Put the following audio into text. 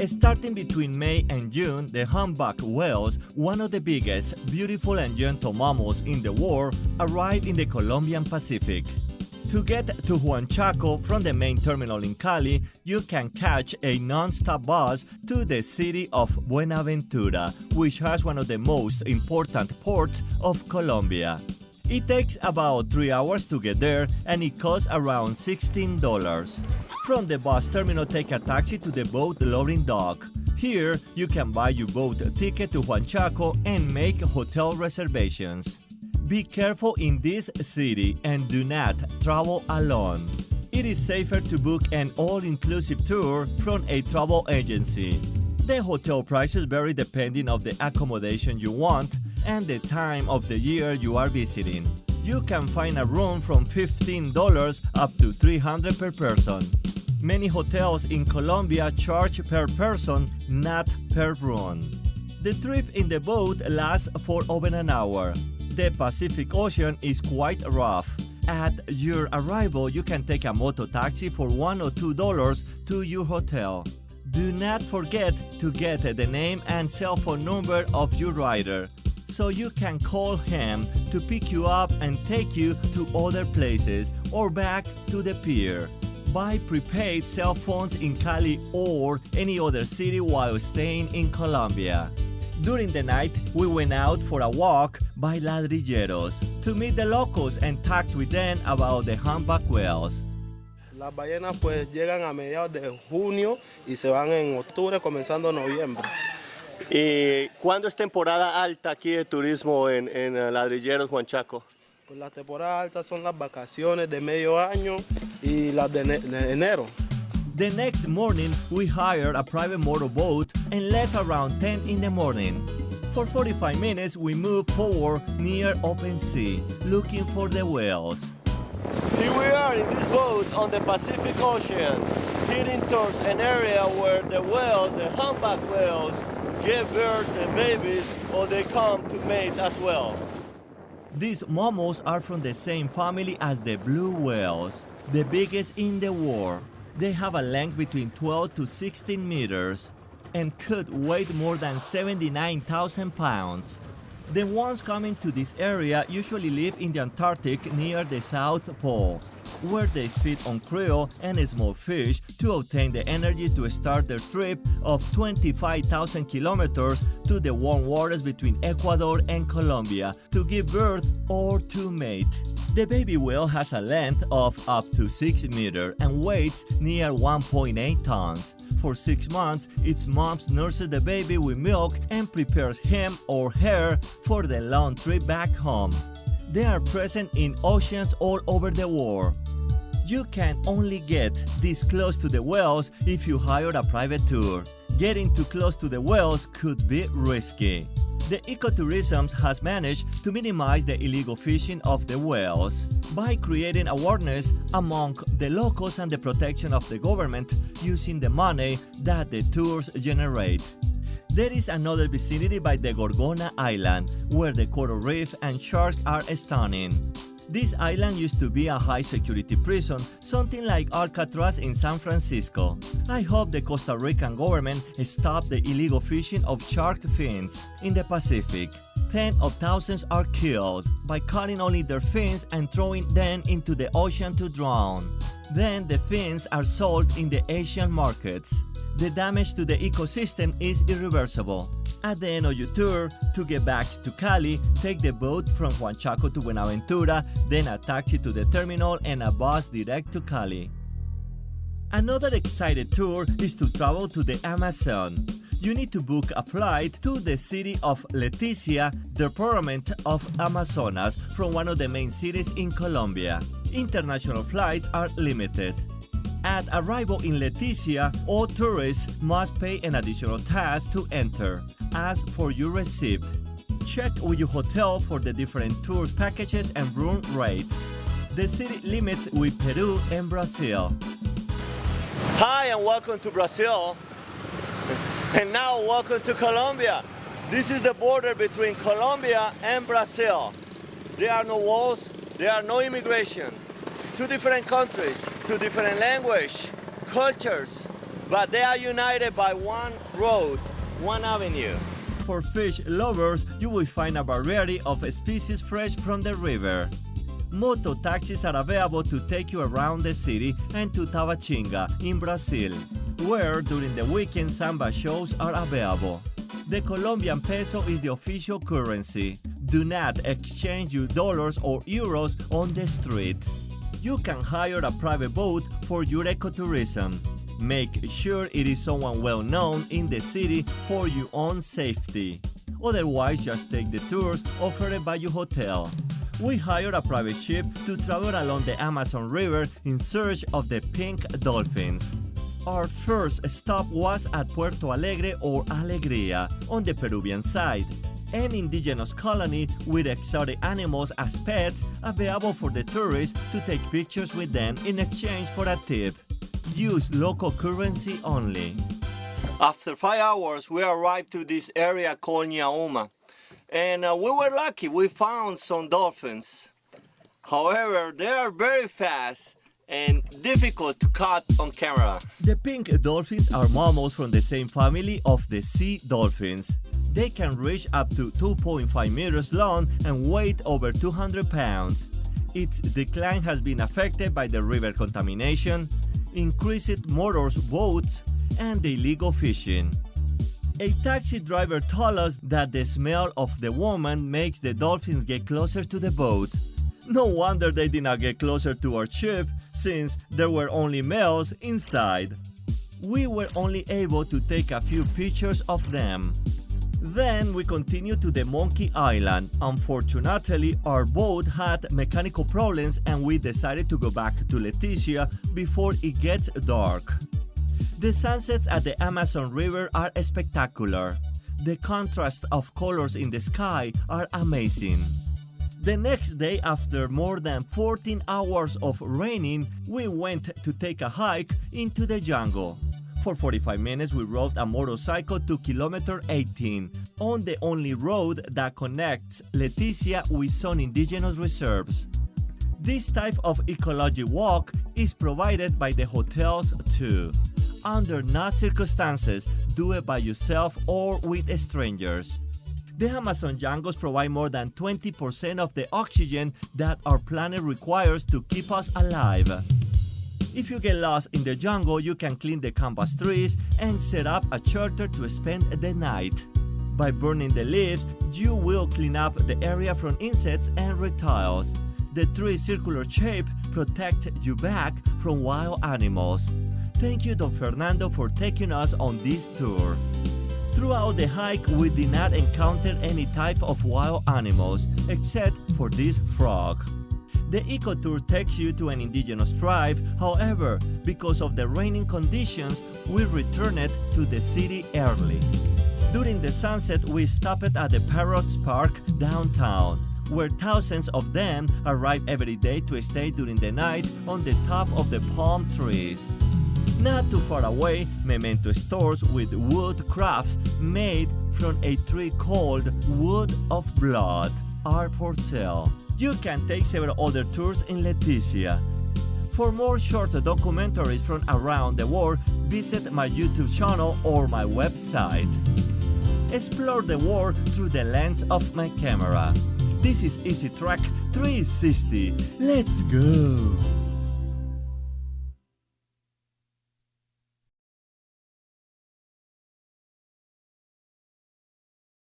Starting between May and June, the humpback whales, one of the biggest, beautiful and gentle mammals in the world, arrive in the Colombian Pacific. To get to Huanchaco from the main terminal in Cali, you can catch a non-stop bus to the city of Buenaventura, which has one of the most important ports of Colombia. It takes about 3 hours to get there, and it costs around $16. From the bus terminal, take a taxi to the boat loading dock. Here, you can buy your boat ticket to Huanchaco and make hotel reservations. Be careful in this city and do not travel alone. It is safer to book an all-inclusive tour from a travel agency. The hotel prices vary depending on the accommodation you want and the time of the year you are visiting. You can find a room from $15 up to $300 per person. Many hotels in Colombia charge per person, not per room. The trip in the boat lasts for over an hour. The Pacific Ocean is quite rough. At your arrival, you can take a moto taxi for $1 or $2 to your hotel. Do not forget to get the name and cell phone number of your rider, so you can call him to pick you up and take you to other places or back to the pier. Buy prepaid cell phones in Cali or any other city while staying in Colombia. During the night, we went out for a walk by Ladrilleros to meet the locals and talk with them about the humpback whales. Las ballenas pues llegan a mediados de junio y se van en octubre, comenzando noviembre. ¿Y cuándo es temporada alta aquí de turismo en Ladrilleros, Huanchaco? Pues las temporadas altas son las vacaciones de medio año y las de enero. The next morning, we hired a private motorboat and left around 10 in the morning. For 45 minutes, we moved forward near open sea, looking for the whales. Here we are in this boat on the Pacific Ocean, heading towards an area where the whales, the humpback whales, give birth to babies or they come to mate as well. These mammals are from the same family as the blue whales, the biggest in the world. They have a length between 12 to 16 meters and could weigh more than 79,000 pounds. The ones coming to this area usually live in the Antarctic near the South Pole, where they feed on krill and small fish to obtain the energy to start their trip of 25,000 kilometers to the warm waters between Ecuador and Colombia to give birth or to mate. The baby whale has a length of up to 6 meters and weighs near 1.8 tons. For 6 months, its mom nurses the baby with milk and prepares him or her for the long trip back home. They are present in oceans all over the world. You can only get this close to the whales if you hire a private tour. Getting too close to the whales could be risky. The ecotourism has managed to minimize the illegal fishing of the whales by creating awareness among the locals and the protection of the government using the money that the tours generate. There is another vicinity by the Gorgona Island where the coral reef and sharks are stunning. This island used to be a high-security prison, something like Alcatraz in San Francisco. I hope the Costa Rican government stopped the illegal fishing of shark fins in the Pacific. Tens of thousands are killed by cutting only their fins and throwing them into the ocean to drown. Then the fins are sold in the Asian markets. The damage to the ecosystem is irreversible. At the end of your tour, to get back to Cali, take the boat from Huanchaco to Buenaventura, then a taxi to the terminal and a bus direct to Cali. Another exciting tour is to travel to the Amazon. You need to book a flight to the city of Leticia, department of Amazonas, from one of the main cities in Colombia. International flights are limited. At arrival in Leticia, all tourists must pay an additional tax to enter. Ask for your receipt. Check with your hotel for the different tours packages and room rates. The city limits with Peru and Brazil. Hi and welcome to Brazil. And now welcome to Colombia. This is the border between Colombia and Brazil. There are no walls, there are no immigration. Two different countries, two different language, cultures. but they are united by one road, one avenue. For fish lovers, you will find a variety of species fresh from the river. Moto taxis are available to take you around the city and to Tabatinga in Brazil, where during the weekend samba shows are available. The Colombian peso is the official currency. Do not exchange your dollars or euros on the street. You can hire a private boat for your ecotourism. Make sure it is someone well known in the city for your own safety. Otherwise, just take the tours offered by your hotel. We hired a private ship to travel along the Amazon River in search of the pink dolphins. Our first stop was at Puerto Alegre or Alegría on the Peruvian side, an indigenous colony with exotic animals as pets available for the tourists to take pictures with them in exchange for a tip. Use local currency only. After 5 hours, we arrived to this area called Nyauma. And we were lucky, we found some dolphins. However, they are very fast and difficult to catch on camera. The pink dolphins are mammals from the same family of the sea dolphins. They can reach up to 2.5 meters long and weigh over 200 pounds. Its decline has been affected by the river contamination, increased motor boats, and the illegal fishing. A taxi driver told us that the smell of the woman makes the dolphins get closer to the boat. No wonder they did not get closer to our ship, since there were only males inside. We were only able to take a few pictures of them. Then we continued to the Monkey Island. Unfortunately, our boat had mechanical problems and we decided to go back to Leticia before it gets dark. The sunsets at the Amazon River are spectacular. The contrast of colors in the sky are amazing. The next day, after more than 14 hours of raining, we went to take a hike into the jungle. For 45 minutes, we rode a motorcycle to kilometer 18 on the only road that connects Leticia with some indigenous reserves. This type of ecology walk is provided by the hotels too. Under no circumstances, do it by yourself or with strangers. The Amazon jungles provide more than 20% of the oxygen that our planet requires to keep us alive. If you get lost in the jungle, you can clean the canvas trees and set up a shelter to spend the night. By burning the leaves, you will clean up the area from insects and reptiles. The tree's circular shape protects you back from wild animals. Thank you, Don Fernando, for taking us on this tour. Throughout the hike, we did not encounter any type of wild animals, except for this frog. The eco-tour takes you to an indigenous tribe. However, because of the raining conditions, we returned to the city early. During the sunset, we stopped at the Parrots Park downtown, where thousands of them arrive every day to stay during the night on the top of the palm trees. Not too far away, memento stores with wood crafts made from a tree called Wood of Blood are for sale. You can take several other tours in Leticia. For more short documentaries from around the world, visit my YouTube channel or my website. Explore the world through the lens of my camera. This is Easy Track 360. Let's go!